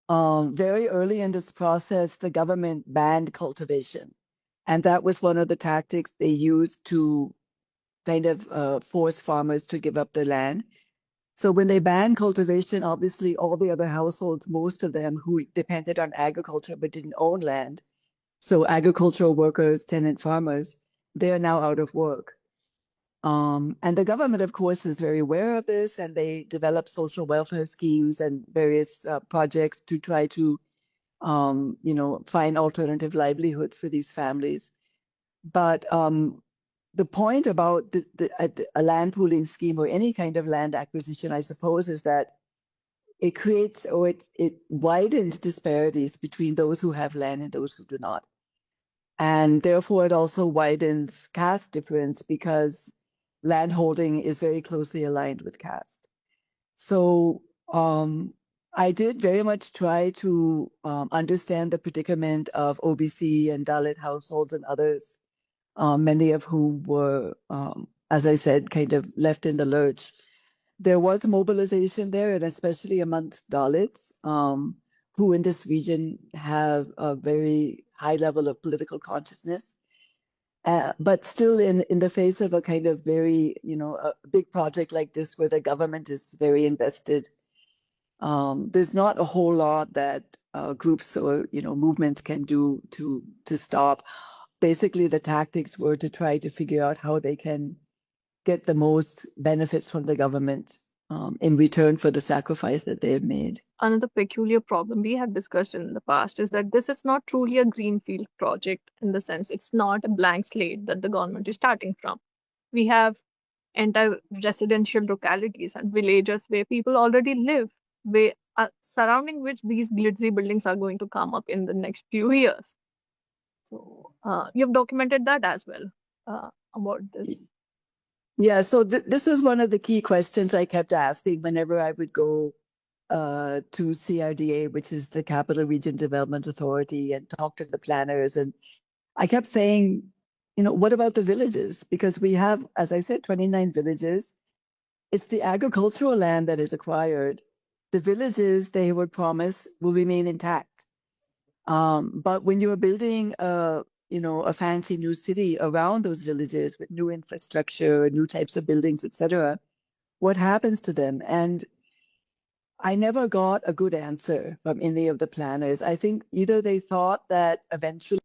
very early in this process, the government banned cultivation. And that was one of the tactics they used to kind of force farmers to give up their land. So when they banned cultivation, obviously all the other households, most of them who depended on agriculture but didn't own land, so agricultural workers, tenant farmers, they are now out of work. And the government, of course, is very aware of this, and they develop social welfare schemes and various projects to try to, find alternative livelihoods for these families. But the point about a land pooling scheme or any kind of land acquisition, I suppose, is that it creates or it widens disparities between those who have land and those who do not. And therefore, it also widens caste difference because landholding is very closely aligned with caste. So I did very much try to understand the predicament of OBC and Dalit households and others, many of whom were, as I said, kind of left in the lurch. There was mobilization there, and especially amongst Dalits, who in this region have a very high level of political consciousness. But still, in the face of a kind of very, a big project like this where the government is very invested, there's not a whole lot that groups or, movements can do to stop. Basically, the tactics were to try to figure out how they can get the most benefits from the government in return for the sacrifice that they have made. Another peculiar problem we have discussed in the past is that this is not truly a greenfield project in the sense it's not a blank slate that the government is starting from. We have entire residential localities and villages where people already live, where surrounding which these glitzy buildings are going to come up in the next few years. So you've documented that as well about this. Yeah, so this was one of the key questions I kept asking whenever I would go to CRDA, which is the Capital Region Development Authority, and talk to the planners. And I kept saying, what about the villages? Because we have, as I said, 29 villages. It's the agricultural land that is acquired. The villages, they would promise, will remain intact. But when you are building a fancy new city around those villages with new infrastructure, new types of buildings, etc., what happens to them? And I never got a good answer from any of the planners. I think either they thought that eventually